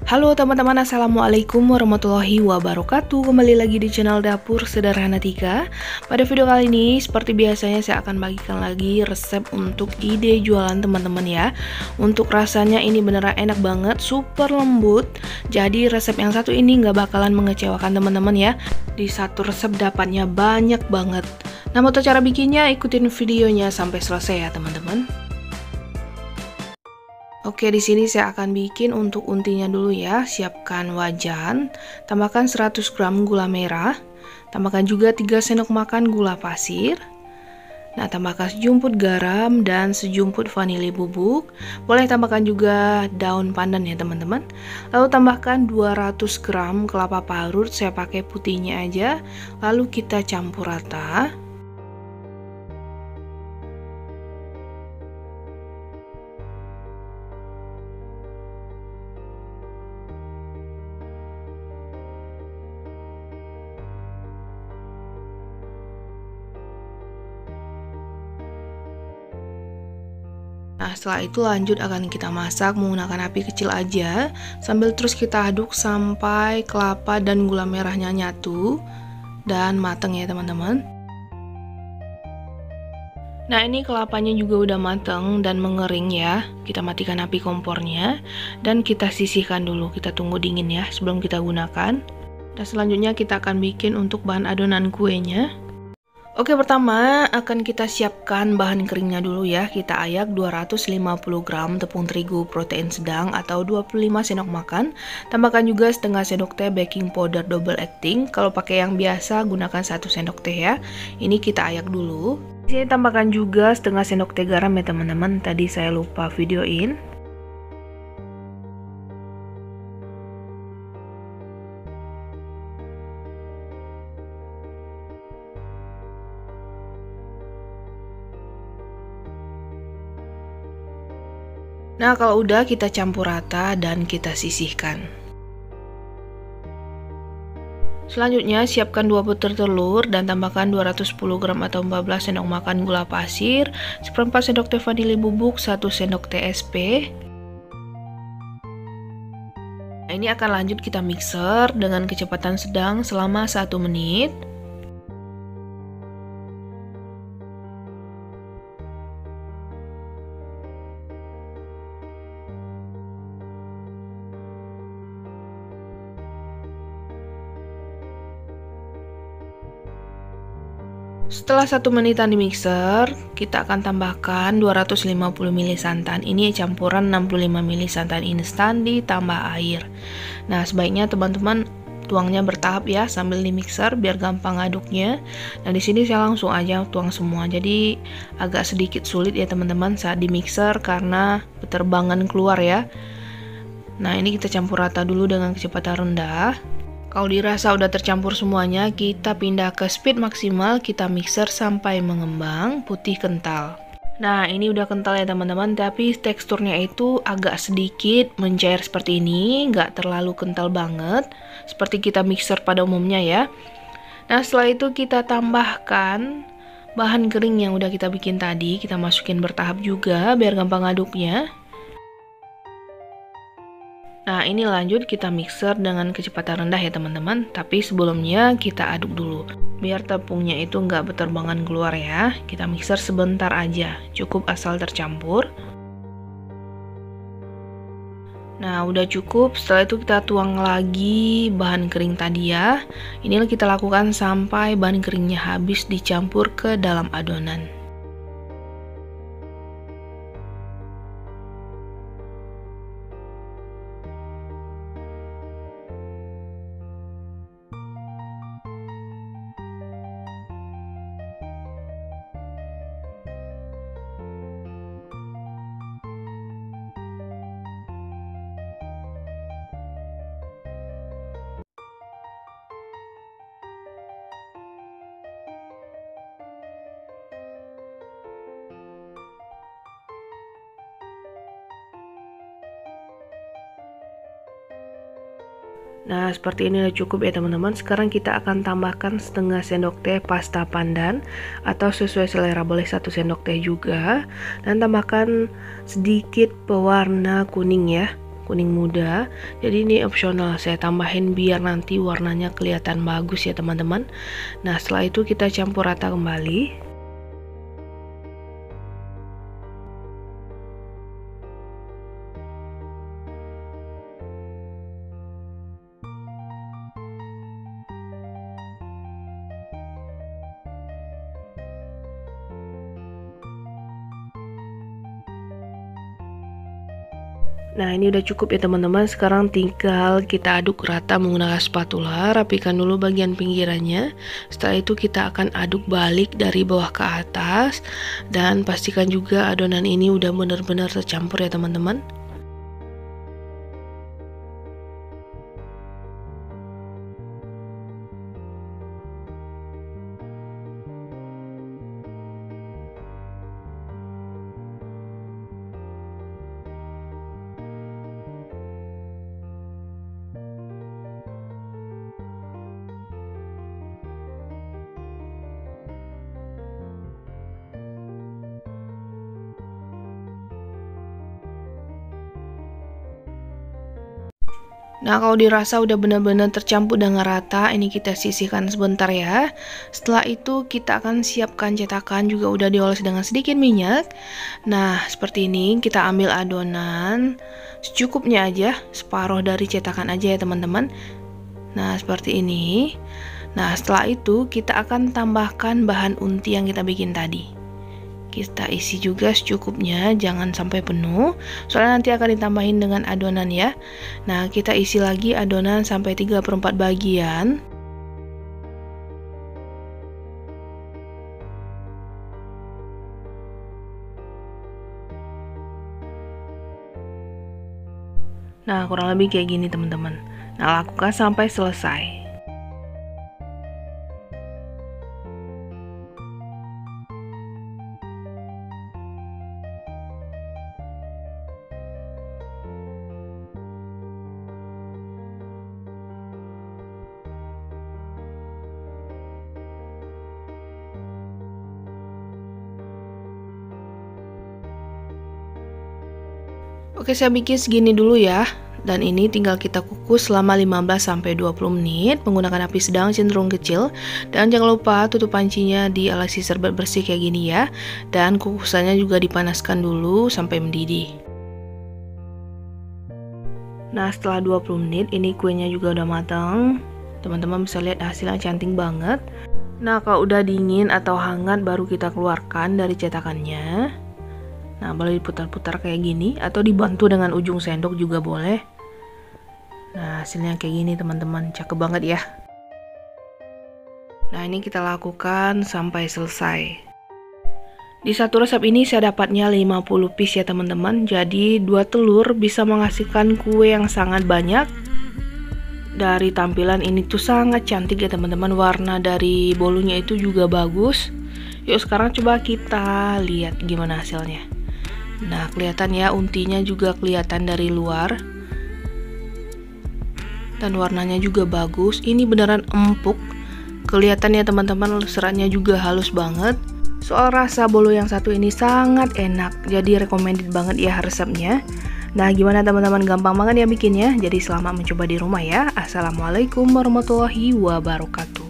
Halo teman-teman, assalamualaikum warahmatullahi wabarakatuh. Kembali lagi di channel Dapur Sederhana Tika. Pada video kali ini, seperti biasanya saya akan bagikan lagi resep untuk ide jualan teman-teman ya. Untuk rasanya ini beneran enak banget, super lembut. Jadi resep yang satu ini nggak bakalan mengecewakan teman-teman ya. Di satu resep dapatnya banyak banget. Nah, untuk cara bikinnya ikutin videonya sampai selesai ya teman-teman. Oke, di sini saya akan bikin untuk untinya dulu ya. Siapkan wajan, tambahkan 100 gram gula merah, tambahkan juga 3 sendok makan gula pasir. Nah, tambahkan sejumput garam dan sejumput vanili bubuk. Boleh tambahkan juga daun pandan ya teman-teman. Lalu tambahkan 200 gram kelapa parut, saya pakai putihnya aja. Lalu kita campur rata. Nah, setelah itu lanjut akan kita masak menggunakan api kecil aja, sambil terus kita aduk sampai kelapa dan gula merahnya nyatu dan mateng ya teman-teman. Nah, ini kelapanya juga udah mateng dan mengering ya. Kita matikan api kompornya dan kita sisihkan dulu, kita tunggu dingin ya sebelum kita gunakan. Dan selanjutnya kita akan bikin untuk bahan adonan kuenya. Oke, pertama akan kita siapkan bahan keringnya dulu ya. Kita ayak 250 gram tepung terigu protein sedang atau 25 sendok makan. Tambahkan juga setengah sendok teh baking powder double acting. Kalau pakai yang biasa gunakan 1 sendok teh ya. Ini kita ayak dulu. Di sini tambahkan juga setengah sendok teh garam ya teman-teman. Tadi saya lupa videoin. Nah, kalau udah kita campur rata dan kita sisihkan. Selanjutnya siapkan 2 butir telur dan tambahkan 210 gram atau 14 sendok makan gula pasir, 1/4 sendok teh vanili bubuk, 1 sendok teh SP. Nah, ini akan lanjut kita mixer dengan kecepatan sedang selama 1 menit. Setelah 1 menitan di mixer, kita akan tambahkan 250 ml santan. Ini campuran 65 ml santan instan ditambah air. Nah, sebaiknya teman-teman tuangnya bertahap ya sambil di mixer biar gampang aduknya. Nah, di sini saya langsung aja tuang semua. Jadi agak sedikit sulit ya teman-teman saat di mixer karena beterbangan keluar ya. Nah, ini kita campur rata dulu dengan kecepatan rendah. Kalau dirasa udah tercampur semuanya, kita pindah ke speed maksimal, kita mixer sampai mengembang putih kental. Nah, ini udah kental ya teman-teman, tapi teksturnya itu agak sedikit mencair seperti ini, nggak terlalu kental banget, seperti kita mixer pada umumnya ya. Nah, setelah itu kita tambahkan bahan kering yang udah kita bikin tadi, kita masukin bertahap juga biar gampang aduknya. Nah, ini lanjut kita mixer dengan kecepatan rendah ya teman-teman. Tapi sebelumnya kita aduk dulu. Biar tepungnya itu nggak beterbangan keluar ya. Kita mixer sebentar aja, cukup asal tercampur. Nah, udah cukup. Setelah itu kita tuang lagi bahan kering tadi ya. Inilah kita lakukan sampai bahan keringnya habis dicampur ke dalam adonan. Nah, seperti ini udah cukup ya teman-teman. Sekarang kita akan tambahkan setengah sendok teh pasta pandan atau sesuai selera, boleh 1 sendok teh juga. Dan tambahkan sedikit pewarna kuning ya. kuning muda. Jadi ini opsional, saya tambahin biar nanti warnanya kelihatan bagus ya teman-teman. Nah setelah itu kita campur rata kembali. Nah ini udah cukup ya teman-teman. Sekarang tinggal kita aduk rata menggunakan spatula. Rapikan dulu bagian pinggirannya. Setelah itu kita akan aduk balik dari bawah ke atas. Dan pastikan juga adonan ini udah benar-benar tercampur ya teman-teman. Nah kalau dirasa udah benar-benar tercampur dengan rata, ini kita sisihkan sebentar ya. Setelah itu kita akan siapkan cetakan, juga udah dioles dengan sedikit minyak. Nah seperti ini, kita ambil adonan secukupnya aja, separuh dari cetakan aja ya teman-teman. Nah seperti ini. Nah setelah itu kita akan tambahkan bahan unti yang kita bikin tadi. Kita isi juga secukupnya, jangan sampai penuh, soalnya nanti akan ditambahin dengan adonan ya. Nah kita isi lagi adonan sampai 3/4 bagian. Nah kurang lebih kayak gini teman-teman. Nah lakukan sampai selesai. Oke, saya bikin segini dulu ya. Dan ini tinggal kita kukus selama 15-20 menit menggunakan api sedang cenderung kecil. Dan jangan lupa tutup pancinya dialasi serbet bersih kayak gini ya. Dan kukusannya juga dipanaskan dulu sampai mendidih. Nah setelah 20 menit ini kuenya juga udah matang. Teman-teman bisa lihat hasilnya cantik banget. Nah kalau udah dingin atau hangat baru kita keluarkan dari cetakannya. Nah boleh diputar-putar kayak gini atau dibantu dengan ujung sendok juga boleh. Nah hasilnya kayak gini teman-teman, cakep banget ya. Nah ini kita lakukan sampai selesai. Di satu resep ini saya dapatnya 50 piece ya teman-teman. Jadi 2 telur bisa menghasilkan kue yang sangat banyak. Dari tampilan ini tuh sangat cantik ya teman-teman. Warna dari bolunya itu juga bagus. Yuk sekarang coba kita lihat gimana hasilnya. Nah kelihatan ya, untinya juga kelihatan dari luar. Dan warnanya juga bagus. Ini beneran empuk. Kelihatan ya teman-teman, seratnya juga halus banget. Soal rasa bolu yang satu ini sangat enak. Jadi recommended banget ya resepnya. Nah gimana teman-teman, gampang banget ya bikinnya. Jadi selamat mencoba di rumah ya. Assalamualaikum warahmatullahi wabarakatuh.